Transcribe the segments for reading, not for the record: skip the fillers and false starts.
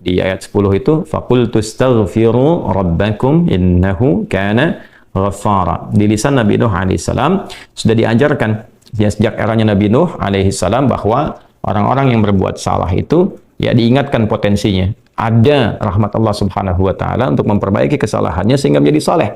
di ayat 10 itu faqultu astaghfiru rabbakum innahu kana ghaffara. Di lisan Nabi Nuh alaihissalam sudah diajarkan ya, sejak eranya Nabi Nuh alaihissalam bahwa orang-orang yang berbuat salah itu ya diingatkan potensinya. Ada rahmat Allah Subhanahu wa taala untuk memperbaiki kesalahannya sehingga menjadi saleh.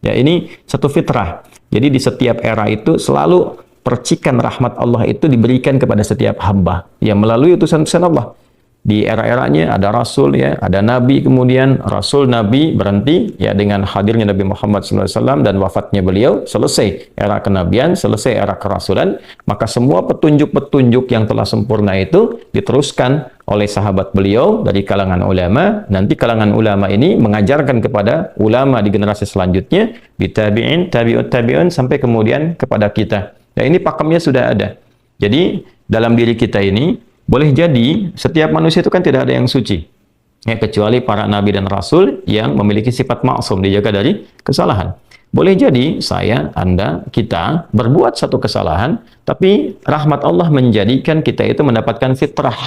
Ya, ini satu fitrah. Jadi di setiap era itu selalu percikan rahmat Allah itu diberikan kepada setiap hamba yang melalui utusan-utusan Allah. Di era-eranya ada rasul ya, ada nabi, kemudian rasul nabi berhenti ya dengan hadirnya Nabi Muhammad SAW dan wafatnya beliau, selesai era kenabian, selesai era kerasulan, maka semua petunjuk-petunjuk yang telah sempurna itu diteruskan oleh sahabat beliau dari kalangan ulama. Nanti kalangan ulama ini mengajarkan kepada ulama di generasi selanjutnya, bitabi'in, tabi'ut tabi'un, sampai kemudian kepada kita. Ya, ini pakemnya sudah ada. Jadi dalam diri kita ini boleh jadi setiap manusia itu kan tidak ada yang suci ya, kecuali para nabi dan rasul yang memiliki sifat maksum, dijaga dari kesalahan. Boleh jadi saya, Anda, kita berbuat satu kesalahan, tapi rahmat Allah menjadikan kita itu mendapatkan fitrah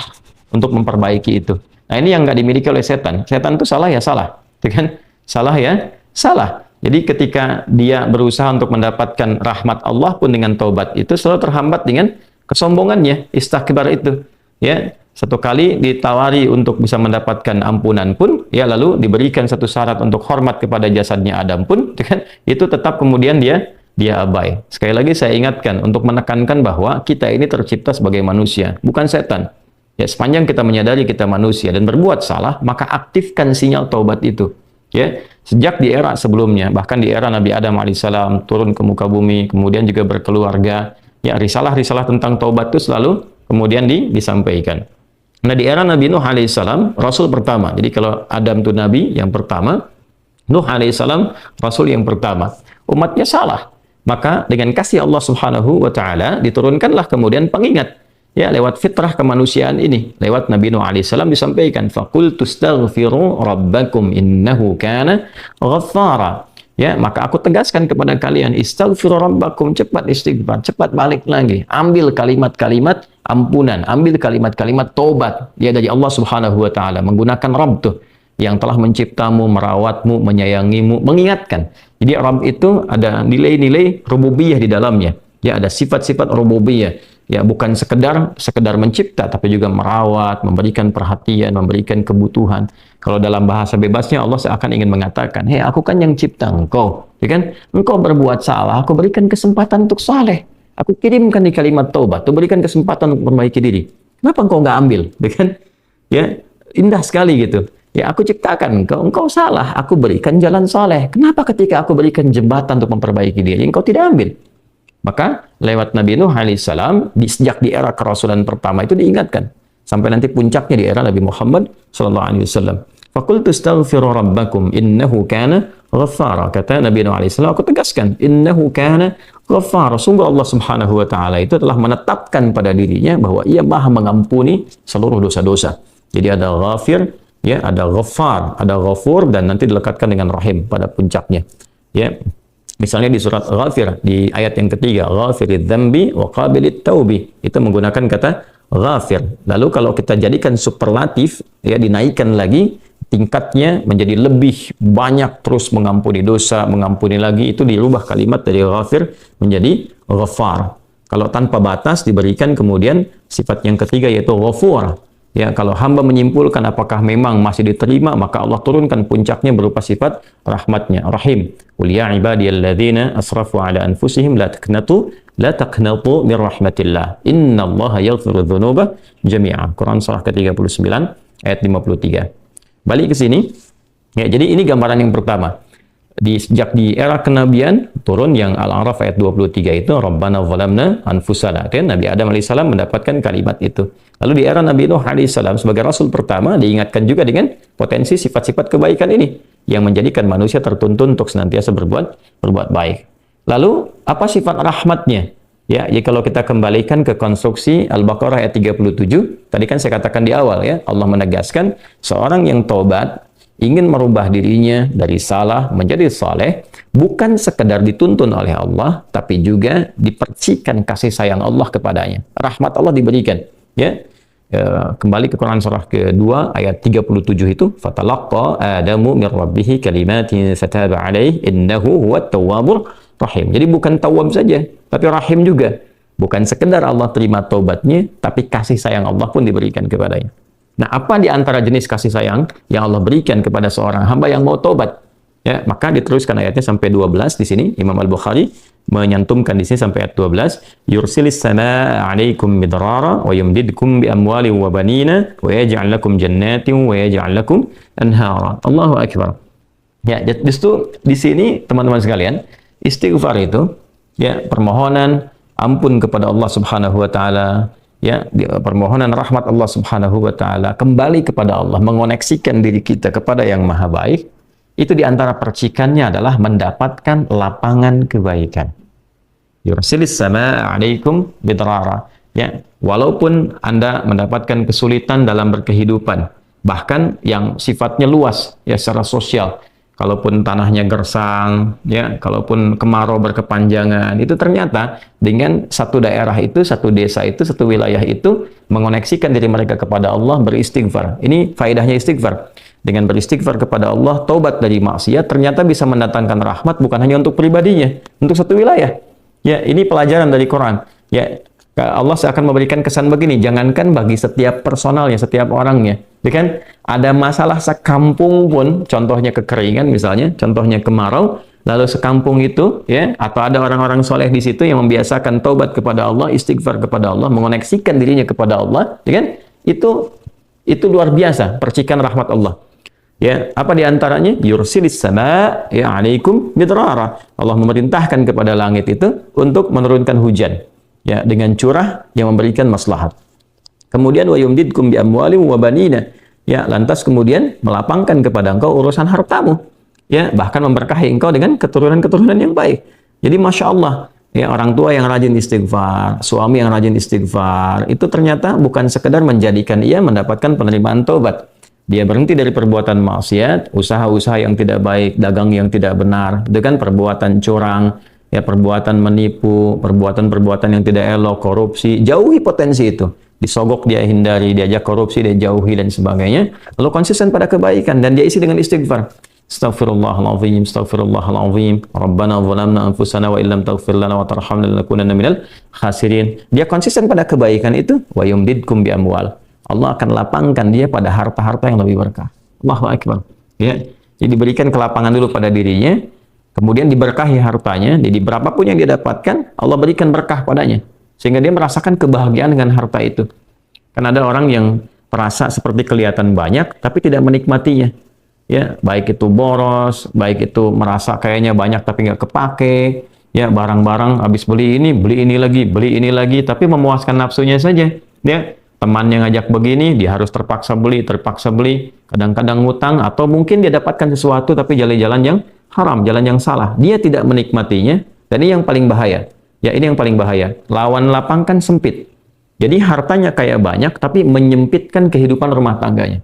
untuk memperbaiki itu. Nah, ini yang nggak dimiliki oleh setan. Setan itu salah ya salah, kan? Salah ya salah. Jadi ketika dia berusaha untuk mendapatkan rahmat Allah pun dengan taubat itu selalu terhambat dengan kesombongannya, istakbar itu. Ya, satu kali ditawari untuk bisa mendapatkan ampunan pun, ya lalu diberikan satu syarat untuk hormat kepada jasadnya Adam pun, kan? Itu tetap kemudian dia abai. Sekali lagi saya ingatkan untuk menekankan bahwa kita ini tercipta sebagai manusia, bukan setan. Ya, sepanjang kita menyadari kita manusia dan berbuat salah, maka aktifkan sinyal taubat itu. Ya, sejak di era sebelumnya, bahkan di era Nabi Adam alaihissalam turun ke muka bumi, kemudian juga berkeluarga, ya risalah-risalah tentang taubat itu selalu kemudian disampaikan. Nah, di era Nabi Nuh alaihissalam, Rasul pertama. Jadi kalau Adam itu Nabi yang pertama, Nuh alaihissalam Rasul yang pertama. Umatnya salah. Maka dengan kasih Allah Subhanahu wa taala diturunkanlah kemudian pengingat. Ya, lewat fitrah kemanusiaan ini. Lewat Nabi Nuh alaihissalam disampaikan, faqultu astaghfiru rabbakum innahu kana ghaffara. Ya, maka aku tegaskan kepada kalian, istaghfiru rabbakum, cepat istighfar, cepat balik lagi. Ambil kalimat-kalimat ampunan, ambil kalimat-kalimat tobat ya dari Allah Subhanahu wa taala, menggunakan Rabb tuh yang telah menciptamu, merawatmu, menyayangimu, mengingatkan. Jadi Rabb itu ada nilai-nilai rububiyah di dalamnya. Ya, ada sifat-sifat rububiyah. Ya, bukan sekedar mencipta, tapi juga merawat, memberikan perhatian, memberikan kebutuhan. Kalau dalam bahasa bebasnya Allah seakan ingin mengatakan, hei, aku kan yang cipta engkau, ya kan? Engkau berbuat salah, aku berikan kesempatan untuk saleh. Aku kirimkan di kalimat taubat, aku berikan kesempatan untuk memperbaiki diri. Kenapa engkau nggak ambil, ya kan? Ya, indah sekali gitu. Ya, aku ciptakan engkau salah, aku berikan jalan saleh. Kenapa ketika aku berikan jembatan untuk memperbaiki diri, engkau tidak ambil? Maka lewat Nabi Nuh alaihissalam, sejak di era kerasulan pertama itu diingatkan. Sampai nanti puncaknya di era Nabi Muhammad sallallahu alaihi wasallam. Faqultu astaghfiru rabbakum innahu kana ghaffara. Kata Nabi Nuh alaihissalam, aku tegaskan, innahu kana ghaffara. Sungguh Allah Subhanahu wa taala itu telah menetapkan pada dirinya bahwa Ia Maha mengampuni seluruh dosa-dosa. Jadi ada ghafir, ya, ada ghaffar, ada ghafur, dan nanti dilekatkan dengan rahim pada puncaknya. Ya. Misalnya di surat Ghafir, di ayat yang ketiga, Ghafirid dzambi wa qabilit taubi. Itu menggunakan kata Ghafir. Lalu kalau kita jadikan superlatif, ya, dinaikkan lagi tingkatnya menjadi lebih banyak, terus mengampuni dosa, mengampuni lagi, itu dirubah kalimat dari Ghafir menjadi Ghaffar. Kalau tanpa batas diberikan kemudian sifat yang ketiga yaitu Ghafur. Ya, kalau hamba menyimpulkan apakah memang masih diterima, maka Allah turunkan puncaknya berupa sifat rahmatnya, Rahim. Qul ya ibadiyalladzina asrafu ala anfusihim la taqnatu min rahmatillah. Innallaha yaghfiru dzunuba jami'a. Quran surah ke-39 ayat 53. Balik ke sini. Ya, jadi ini gambaran yang pertama. Sejak di era kenabian turun yang Al-A'raf ayat 23 itu Rabbana zalamna anfusana, kan Nabi Adam alaihissalam mendapatkan kalimat itu. Lalu di era Nabi Nuh alaihissalam sebagai rasul pertama diingatkan juga dengan potensi sifat-sifat kebaikan ini yang menjadikan manusia tertuntun untuk senantiasa berbuat baik. Lalu apa sifat rahmatnya? Ya, kalau kita kembalikan ke konstruksi Al-Baqarah ayat 37, tadi kan saya katakan di awal ya, Allah menegaskan seorang yang taubat ingin merubah dirinya dari salah menjadi saleh, bukan sekedar dituntun oleh Allah, tapi juga dipercikan kasih sayang Allah kepadanya. Rahmat Allah diberikan. Ya, kembali ke Quran surah kedua ayat 37 itu, fatalaqqa Adamu min rabbih kalimatin fataba alaihi innahu huwat tawwabur rahim. Jadi bukan tawwab saja, tapi rahim juga. Bukan sekedar Allah terima taubatnya, tapi kasih sayang Allah pun diberikan kepadanya. Nah, apa di antara jenis kasih sayang yang Allah berikan kepada seorang hamba yang mau taubat? Ya, maka diteruskan ayatnya sampai 12 di sini. Imam Al-Bukhari menyantumkan di sini sampai ayat 12, yursilis samaa 'alaikum midrara wa yumdidkum bi amwalin wa banina wa yaj'al lakum jannatin wa yaj'al lakum anhara. Allahu akbar. Ya, justru di sini teman-teman sekalian, istighfar itu ya permohonan ampun kepada Allah Subhanahu wa taala, ya, permohonan rahmat Allah Subhanahu wa taala, kembali kepada Allah, mengoneksikan diri kita kepada yang Maha Baik. Itu di antara percikannya adalah mendapatkan lapangan kebaikan. Yursilis samaa 'alaikum bidrara. Ya, walaupun Anda mendapatkan kesulitan dalam berkehidupan, bahkan yang sifatnya luas ya secara sosial. Kalaupun tanahnya gersang, ya, kalaupun kemarau berkepanjangan, itu ternyata dengan satu daerah itu, satu desa itu, satu wilayah itu mengoneksikan diri mereka kepada Allah, beristighfar. Ini faedahnya istighfar. Dengan beristighfar kepada Allah, taubat dari maksiat, ternyata bisa mendatangkan rahmat bukan hanya untuk pribadinya, untuk satu wilayah. Ya, ini pelajaran dari Quran. Ya, Allah akan memberikan kesan begini, jangankan bagi setiap personalnya, setiap orangnya. Ya kan? Ada masalah sekampung pun, contohnya kekeringan misalnya, contohnya kemarau, lalu sekampung itu, ya, atau ada orang-orang soleh di situ yang membiasakan taubat kepada Allah, istighfar kepada Allah, mengoneksikan dirinya kepada Allah, ya kan? Itu luar biasa, percikan rahmat Allah. Ya, apa di antaranya? Yursilis sama ya 'alaikum midrara. Allah memerintahkan kepada langit itu untuk menurunkan hujan. Ya, dengan curah yang memberikan maslahat. Kemudian wa yumdidkum bi amwalin wa banina. Ya, lantas kemudian melapangkan kepada engkau urusan hartamu. Ya, bahkan memberkahi engkau dengan keturunan-keturunan yang baik. Jadi Masya Allah, ya, orang tua yang rajin istighfar, suami yang rajin istighfar, itu ternyata bukan sekedar menjadikan ia mendapatkan penerimaan taubat. Dia berhenti dari perbuatan maksiat, usaha-usaha yang tidak baik, dagang yang tidak benar, dengan perbuatan curang, ya, perbuatan menipu, perbuatan-perbuatan yang tidak elok, korupsi, jauhi potensi itu. Disogok dia hindari, diajak korupsi dia jauhi dan sebagainya. Lalu konsisten pada kebaikan dan dia isi dengan istighfar. Astaghfirullahaladzim, astaghfirullahaladzim, Rabbana zalamna anfusana wa illam taghfir lana wa tarhamna lanakunanna minal khasirin. Dia konsisten pada kebaikan itu, wa yumdidkum bi amwal. Allah akan lapangkan dia pada harta-harta yang lebih berkah. Allahu akbar. Ya. Jadi diberikan kelapangan dulu pada dirinya, kemudian diberkahi hartanya, jadi berapapun yang dia dapatkan, Allah berikan berkah padanya. Sehingga dia merasakan kebahagiaan dengan harta itu. Karena ada orang yang merasa seperti kelihatan banyak, tapi tidak menikmatinya. Ya, baik itu boros, baik itu merasa kayaknya banyak tapi nggak kepake. Ya, barang-barang habis beli ini lagi, tapi memuaskan nafsunya saja. Ya, temannya ngajak begini, dia harus terpaksa beli, kadang-kadang ngutang, atau mungkin dia dapatkan sesuatu tapi jalan-jalan yang haram, jalan yang salah. Dia tidak menikmatinya, dan ini yang paling bahaya. Ya, ini yang paling bahaya. Lawan lapang kan sempit. Jadi hartanya kayak banyak, tapi menyempitkan kehidupan rumah tangganya.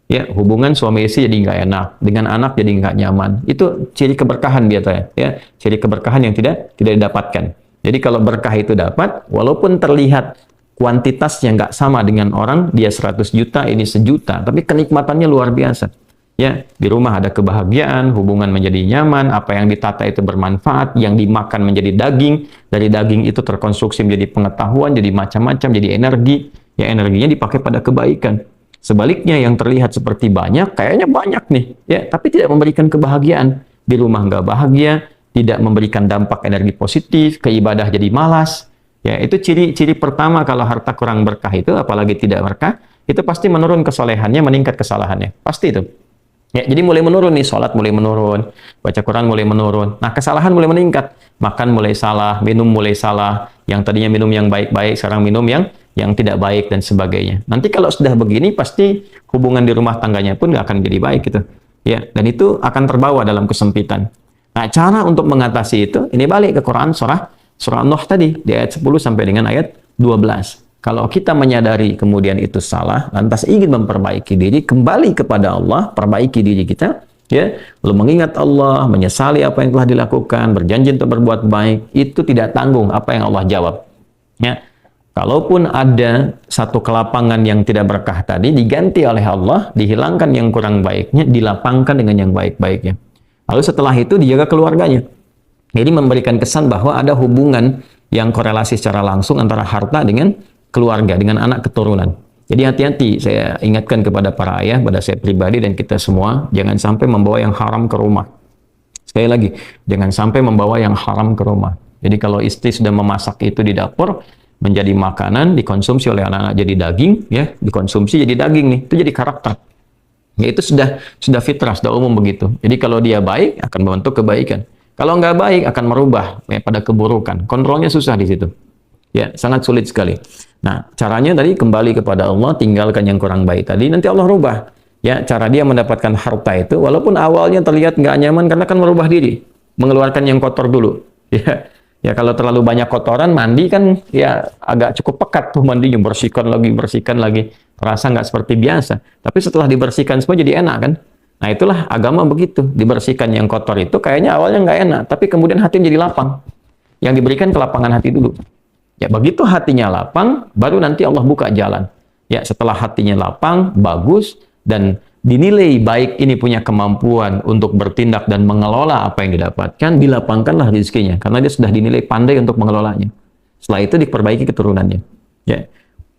Ya, hubungan suami istri jadi nggak enak, dengan anak jadi nggak nyaman. Itu ciri keberkahan biasanya. Ya, ciri keberkahan yang tidak didapatkan. Jadi kalau berkah itu dapat, walaupun terlihat kuantitasnya nggak sama dengan orang, dia 100 juta, ini 1 juta, tapi kenikmatannya luar biasa. Ya, di rumah ada kebahagiaan, hubungan menjadi nyaman, apa yang ditata itu bermanfaat, yang dimakan menjadi daging, dari daging itu terkonstruksi menjadi pengetahuan, jadi macam-macam, jadi energi, ya energinya dipakai pada kebaikan. Sebaliknya yang terlihat seperti banyak, kayaknya banyak nih, ya, tapi tidak memberikan kebahagiaan. Di rumah nggak bahagia, tidak memberikan dampak energi positif, ke ibadah jadi malas. Ya, itu ciri pertama kalau harta kurang berkah itu, apalagi tidak berkah, itu pasti menurun kesolehannya, meningkat kesalahannya. Pasti itu. Ya, jadi mulai menurun nih, sholat mulai menurun, baca Quran mulai menurun. Nah, kesalahan mulai meningkat. Makan mulai salah, minum mulai salah. Yang tadinya minum yang baik-baik, sekarang minum yang tidak baik dan sebagainya. Nanti kalau sudah begini, pasti hubungan di rumah tangganya pun nggak akan jadi baik gitu. Ya, dan itu akan terbawa dalam kesempitan. Nah, cara untuk mengatasi itu, ini balik ke Quran Surah Nuh tadi, di ayat 10 sampai dengan ayat 12. Kalau kita menyadari kemudian itu salah, lantas ingin memperbaiki diri, kembali kepada Allah, perbaiki diri kita, ya, lalu mengingat Allah, menyesali apa yang telah dilakukan, berjanji untuk berbuat baik, itu tidak tanggung apa yang Allah jawab. Ya, Kalaupun ada satu kelapangan yang tidak berkah tadi, diganti oleh Allah, dihilangkan yang kurang baiknya, dilapangkan dengan yang baik-baiknya. Lalu setelah itu dijaga keluarganya. Jadi memberikan kesan bahwa ada hubungan yang korelasi secara langsung antara harta dengan keluarga, dengan anak keturunan. Jadi hati-hati, saya ingatkan kepada para ayah, pada saya pribadi dan kita semua, jangan sampai membawa yang haram ke rumah. Sekali lagi, jangan sampai membawa yang haram ke rumah. Jadi kalau istri sudah memasak itu di dapur, menjadi makanan, dikonsumsi oleh anak-anak jadi daging, ya, dikonsumsi jadi daging nih, itu jadi karakter. Ya, itu sudah fitrah, sudah umum begitu. Jadi kalau dia baik, akan membentuk kebaikan. Kalau nggak baik, akan merubah ya, pada keburukan. Kontrolnya susah di situ. Ya, sangat sulit sekali. Nah, caranya tadi kembali kepada Allah, tinggalkan yang kurang baik tadi, nanti Allah rubah. Ya, cara dia mendapatkan harta itu, walaupun awalnya terlihat nggak nyaman, karena kan merubah diri, mengeluarkan yang kotor dulu. Ya. Ya kalau terlalu banyak kotoran, mandi kan ya agak cukup pekat tuh mandinya, bersihkan lagi, terasa nggak seperti biasa. Tapi setelah dibersihkan semua jadi enak kan? Nah itulah agama begitu, dibersihkan yang kotor itu kayaknya awalnya nggak enak, tapi kemudian hatinya jadi lapang. Yang diberikan kelapangan hati dulu. Ya begitu hatinya lapang, baru nanti Allah buka jalan. Ya setelah hatinya lapang, bagus, dan dinilai baik ini punya kemampuan untuk bertindak dan mengelola apa yang didapatkan, dilapangkanlah rezekinya karena dia sudah dinilai pandai untuk mengelolanya. Setelah itu diperbaiki keturunannya. Ya.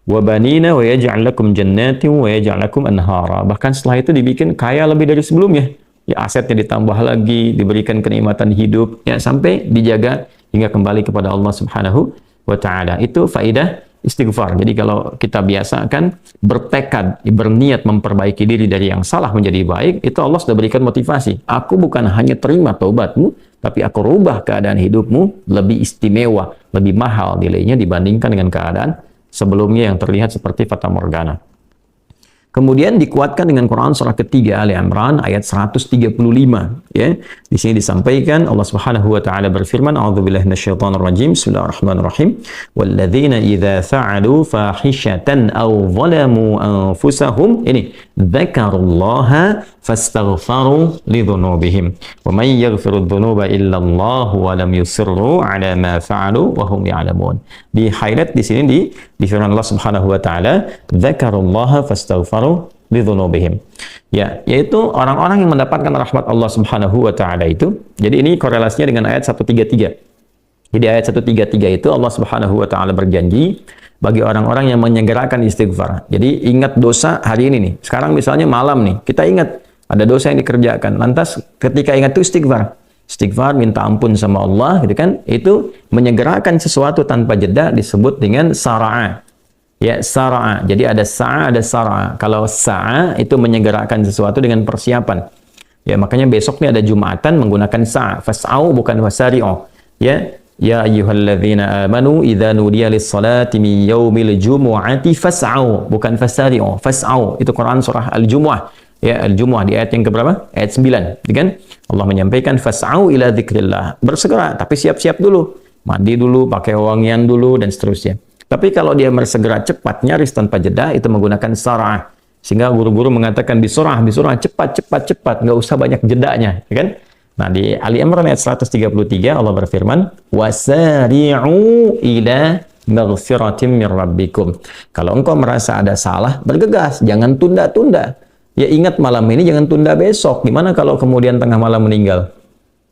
Wa banina wa yaj'al lakum jannatin wa yaj'al lakum anhara. Bahkan setelah itu dibikin kaya lebih dari sebelumnya. Ya asetnya ditambah lagi, diberikan kenikmatan hidup ya sampai dijaga hingga kembali kepada Allah Subhanahu wa taala. Itu faidah istighfar. Jadi kalau kita biasakan bertekad, berniat memperbaiki diri dari yang salah menjadi baik, itu Allah sudah berikan motivasi. Aku bukan hanya terima taubatmu, tapi aku rubah keadaan hidupmu lebih istimewa, lebih mahal nilainya dibandingkan dengan keadaan sebelumnya yang terlihat seperti fata morgana. Kemudian dikuatkan dengan Quran surah ketiga Ali Imran ayat 135 ya. Di sini disampaikan Allah Subhanahu wa taala berfirman, a'udzubillahi minasyaitonir rajim. Bismillahirrahmanirrahim. Walladzina idza fa'alu fahishatan aw zalamu anfusahum ini dzakarullaha fastaghfaru lidzunubihim wa may yaghfiru dzunuba illa Allah wa lam yusirru ala ma fa'alu wa hum ya'lamun. Di highlight di sini di firman Allah Subhanahu wa taala, dzakarullaha fastaghfaru lidzunubihim. Ya, yaitu orang-orang yang mendapatkan rahmat Allah Subhanahu wa taala itu. Jadi ini korelasinya dengan ayat 133. Jadi ayat 133 itu Allah Subhanahu wa taala berjanji bagi orang-orang yang menyegerakan istighfar. Jadi ingat dosa hari ini nih. Sekarang misalnya malam nih, kita ingat ada dosa yang dikerjakan. Lantas ketika ingat itu istighfar. Istighfar, minta ampun sama Allah, gitu kan? Itu menyegerakan sesuatu tanpa jeda disebut dengan sara'a. Ya, sara'a. Jadi ada sa'a, ada sara'a. Kalau sa'a itu menyegerakan sesuatu dengan persiapan. Ya, makanya besok nih ada Jumatan menggunakan sa'a. Fas'au bukan fasari'u. Ya, ya ayyuhalladzina amanu idza nudiya lis-salati min yaumil jumu'ati fas'au bukan fasari'u. Fas'au itu Quran surah Al-Jumu'ah. Ya, Al-Jumu'ah di ayat yang keberapa? Ayat 9, kan? Allah menyampaikan fas'au ila dzikrillah. Bersegera, tapi siap-siap dulu. Mandi dulu, pakai wangian dulu dan seterusnya. Tapi kalau dia bersegera cepat, nyaris tanpa jeda, itu menggunakan sarah. Sehingga guru-guru mengatakan bisurah, cepat, nggak usah banyak jedanya, ya kan? Nah, di Ali Imran ayat 133 Allah berfirman, wasari'u ila maghfiratin min rabbikum. Kalau engkau merasa ada salah, bergegas, jangan tunda-tunda. Ya ingat malam ini, jangan tunda besok. Gimana kalau kemudian tengah malam meninggal?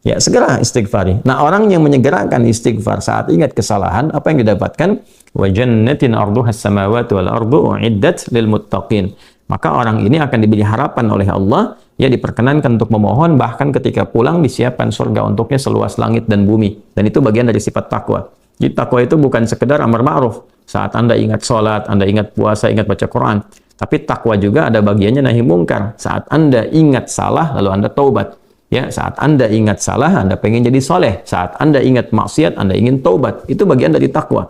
Ya, segera istighfari. Nah, orang yang menyegerakan istighfar saat ingat kesalahan, apa yang didapatkan? Wa jannatin arduha as-samawati wal ardu uiddat lil muttaqin. Maka orang ini akan diberi harapan oleh Allah, ya diperkenankan untuk memohon, bahkan ketika pulang disiapkan surga untuknya seluas langit dan bumi. Dan itu bagian dari sifat takwa. Jadi takwa itu bukan sekedar amar ma'ruf. Saat Anda ingat sholat, Anda ingat puasa, ingat baca Quran. Tapi takwa juga ada bagiannya nahi mungkar. Saat Anda ingat salah, lalu Anda taubat. Ya, saat Anda ingat salah, Anda pengen jadi soleh. Saat Anda ingat maksiat, Anda ingin taubat. Itu bagian dari takwa.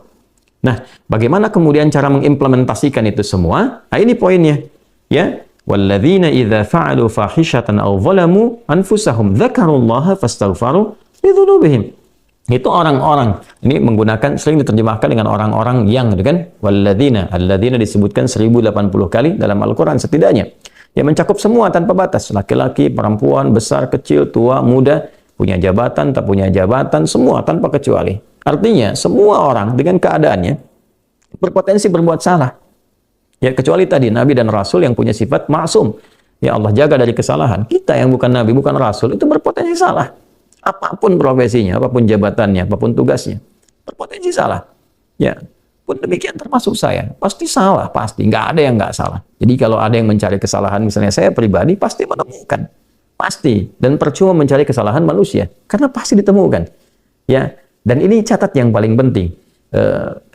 Nah, bagaimana kemudian cara mengimplementasikan itu semua? Nah, ini poinnya. Ya, walladzina idza fa'alu fahishatan aw zalamu anfusahum dzakarullaha fastaghfaru lidzunubihim. Itu orang-orang. Ini menggunakan, sering diterjemahkan dengan orang-orang yang, gitu kan? Walladzina, alladzina disebutkan 1080 kali dalam Al-Quran setidaknya. Ya, mencakup semua tanpa batas. Laki-laki, perempuan, besar, kecil, tua, muda, punya jabatan, tak punya jabatan, semua tanpa kecuali. Artinya, semua orang dengan keadaannya, berpotensi berbuat salah. Ya, kecuali tadi Nabi dan Rasul yang punya sifat maksum. Ya, Allah jaga dari kesalahan. Kita yang bukan Nabi, bukan Rasul, itu berpotensi salah. Apapun profesinya, apapun jabatannya, apapun tugasnya, berpotensi salah. Ya, pun demikian termasuk saya. Pasti salah, pasti. Nggak ada yang nggak salah. Jadi kalau ada yang mencari kesalahan, misalnya saya pribadi, pasti menemukan. Pasti. Dan percuma mencari kesalahan manusia. Karena pasti ditemukan. Ya, dan ini catat yang paling penting.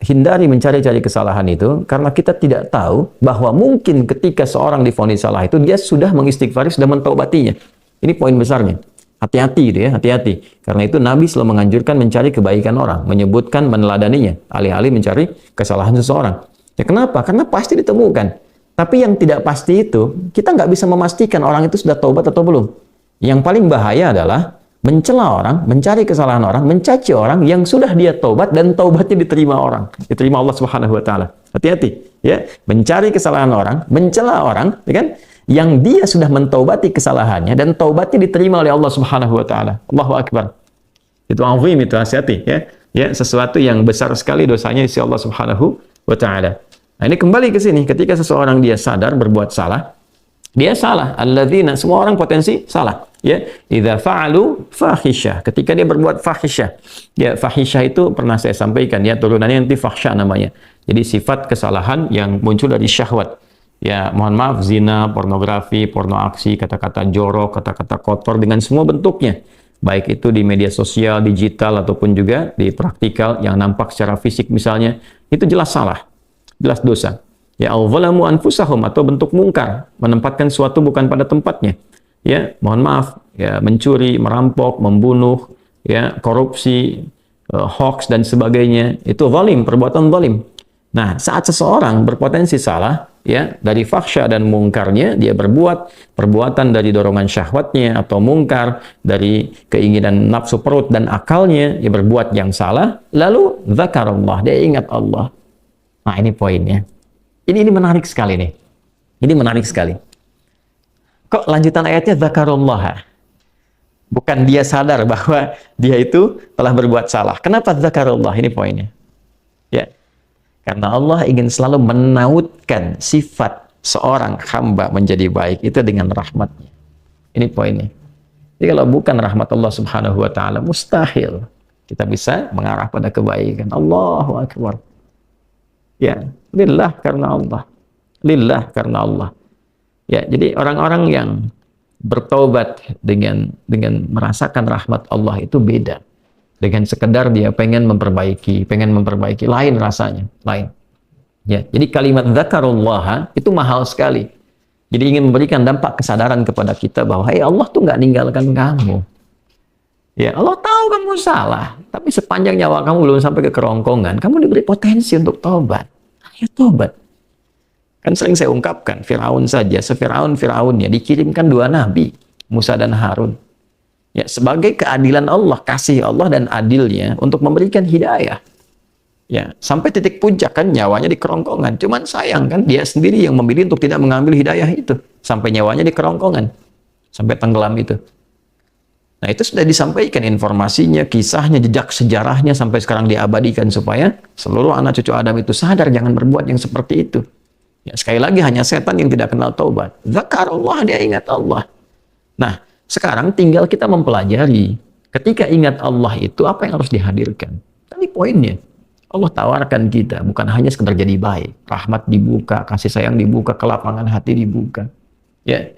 Hindari mencari-cari kesalahan itu, karena kita tidak tahu bahwa mungkin ketika seorang divonis salah itu, dia sudah mengistighfari, sudah mentaubatinya. Ini poin besarnya. Hati-hati gitu ya, hati-hati. Karena itu Nabi selalu menganjurkan mencari kebaikan orang, menyebutkan, meneladaninya, alih-alih mencari kesalahan seseorang. Ya kenapa? Karena pasti ditemukan. Tapi yang tidak pasti itu, kita nggak bisa memastikan orang itu sudah taubat atau belum. Yang paling bahaya adalah mencela orang, mencari kesalahan orang, mencaci orang yang sudah dia taubat dan taubatnya diterima orang, diterima Allah Subhanahu wa taala. Hati-hati ya, mencari kesalahan orang, mencela orang, ya kan? Yang dia sudah mentaubati kesalahannya dan taubatnya diterima oleh Allah Subhanahu wa taala. Allahu akbar. Itu azim, itu hati-hati ya. Ya, sesuatu yang besar sekali dosanya di sisi Allah Subhanahu wa taala. Nah, ini kembali ke sini, ketika seseorang dia sadar berbuat salah, dia salah. Alladzina, semua orang potensi salah. Ya, idza fa'alu fahisyah, ketika dia berbuat fahisyah. Ya, fahisyah itu pernah saya sampaikan ya, turunannya nanti fahsya namanya. Jadi sifat kesalahan yang muncul dari syahwat. Ya, mohon maaf, zina, pornografi, porno aksi, kata-kata jorok, kata-kata kotor dengan semua bentuknya. Baik itu di media sosial, digital ataupun juga di praktikal yang nampak secara fisik misalnya, itu jelas salah. Jelas dosa. Ya, al-zalamu anfusahum, atau bentuk mungkar, menempatkan suatu bukan pada tempatnya. Ya, mohon maaf, ya, mencuri, merampok, membunuh, ya, korupsi, hoax dan sebagainya, itu zalim, perbuatan zalim. Nah, saat seseorang berpotensi salah, ya, dari fahsya dan mungkarnya, dia berbuat perbuatan dari dorongan syahwatnya atau mungkar, dari keinginan nafsu perut dan akalnya, dia berbuat yang salah, lalu zakarullah, dia ingat Allah. Nah, ini poinnya. Ini menarik sekali nih. Ini menarik sekali. Kok lanjutan ayatnya zakarullah? Bukan dia sadar bahwa dia itu telah berbuat salah. Kenapa zakarullah? Ini poinnya. Ya. Karena Allah ingin selalu menautkan sifat seorang hamba menjadi baik itu dengan rahmatnya. Ini poinnya. Jadi kalau bukan rahmat Allah Subhanahu wa taala, mustahil kita bisa mengarah pada kebaikan. Allahu akbar. Ya, lillah karena Allah. Lillah karena Allah. Ya, jadi orang-orang yang bertaubat dengan merasakan rahmat Allah itu beda. Dengan sekedar dia pengen memperbaiki, lain rasanya, lain. Ya, jadi kalimat zakarullah itu mahal sekali. Jadi ingin memberikan dampak kesadaran kepada kita bahwa hey, Allah tuh nggak ninggalkan kamu. Ya, Allah tahu kamu salah, tapi sepanjang nyawa kamu belum sampai ke kerongkongan, kamu diberi potensi untuk taubat. Ayo taubat. Kan sering saya ungkapkan, Firaun saja, Fir'aunnya dikirimkan 2 nabi, Musa dan Harun. Ya, sebagai keadilan Allah, kasih Allah dan adilnya untuk memberikan hidayah. Ya, sampai titik puncak kan nyawanya di kerongkongan. Cuman sayang kan dia sendiri yang memilih untuk tidak mengambil hidayah itu. Sampai nyawanya di kerongkongan. Sampai tenggelam itu. Nah, itu sudah disampaikan informasinya, kisahnya, jejak sejarahnya sampai sekarang diabadikan supaya seluruh anak cucu Adam itu sadar jangan berbuat yang seperti itu. Ya, sekali lagi hanya setan yang tidak kenal taubat. Zakarullah, dia ingat Allah. Nah, sekarang tinggal kita mempelajari ketika ingat Allah itu apa yang harus dihadirkan. Tadi poinnya. Allah tawarkan kita bukan hanya sekedar jadi baik, rahmat dibuka, kasih sayang dibuka, kelapangan hati dibuka. Ya.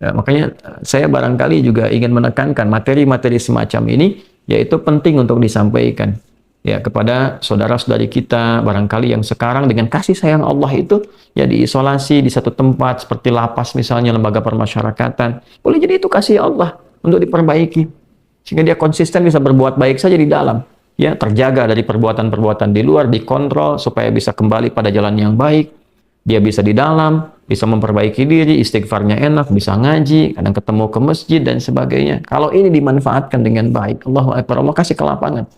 Ya, makanya saya barangkali juga ingin menekankan materi-materi semacam ini yaitu penting untuk disampaikan. Ya, kepada saudara-saudari kita barangkali yang sekarang dengan kasih sayang Allah itu ya diisolasi di satu tempat seperti lapas misalnya, lembaga permasyarakatan. Boleh jadi itu kasih Allah untuk diperbaiki sehingga dia konsisten bisa berbuat baik saja di dalam. Ya, terjaga dari perbuatan-perbuatan di luar, dikontrol supaya bisa kembali pada jalan yang baik. Dia bisa di dalam, bisa memperbaiki diri, istighfarnya enak, bisa ngaji, kadang ketemu ke masjid dan sebagainya. Kalau ini dimanfaatkan dengan baik, Allahu Akbar, Allah kasih kelapangan.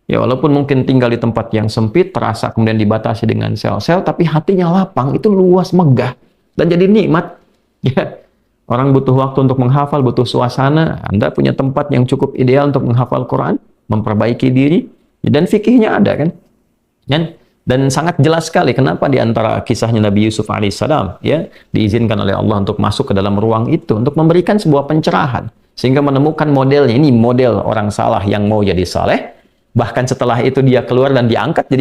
Ya, walaupun mungkin tinggal di tempat yang sempit, terasa kemudian dibatasi dengan sel-sel, tapi hatinya lapang, itu luas, megah, dan jadi nikmat. Ya, orang butuh waktu untuk menghafal, butuh suasana. Anda punya tempat yang cukup ideal untuk menghafal Quran, memperbaiki diri, dan fikihnya ada kan? Dan sangat jelas sekali kenapa di antara kisahnya Nabi Yusuf alaihissalam ya diizinkan oleh Allah untuk masuk ke dalam ruang itu untuk memberikan sebuah pencerahan sehingga menemukan modelnya. Ini model orang salah yang mau jadi saleh. Bahkan setelah itu dia keluar dan diangkat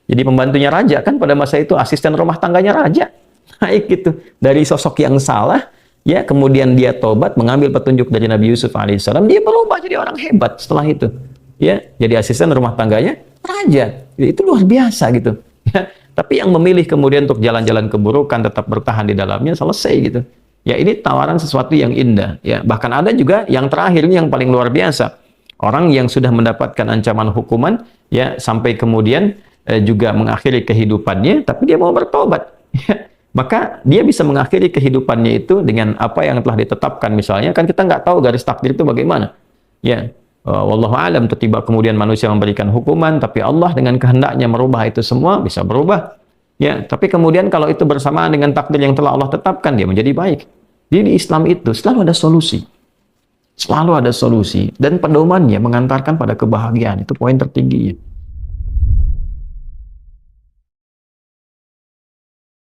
jadi pembantunya raja, kan pada masa itu asisten rumah tangganya raja. Naik gitu dari sosok yang salah ya, kemudian dia tobat mengambil petunjuk dari Nabi Yusuf alaihissalam, dia berubah jadi orang hebat setelah itu. Ya, jadi asisten rumah tangganya raja. Itu luar biasa gitu. Ya, tapi yang memilih kemudian untuk jalan-jalan keburukan, tetap bertahan di dalamnya, selesai gitu. Ya, ini tawaran sesuatu yang indah. Ya, bahkan ada juga yang terakhir ini yang paling luar biasa. Orang yang sudah mendapatkan ancaman hukuman, ya sampai kemudian juga mengakhiri kehidupannya, tapi dia mau bertobat. Ya, maka dia bisa mengakhiri kehidupannya itu dengan apa yang telah ditetapkan. Misalnya, kan kita nggak tahu garis takdir itu bagaimana. Ya. Wallahu alam, tiba kemudian manusia memberikan hukuman, tapi Allah dengan kehendaknya merubah itu semua, bisa berubah. Ya, tapi kemudian kalau itu bersamaan dengan takdir yang telah Allah tetapkan, dia menjadi baik. Jadi di Islam itu selalu ada solusi. Selalu ada solusi dan pedomannya mengantarkan pada kebahagiaan. Itu poin tertingginya.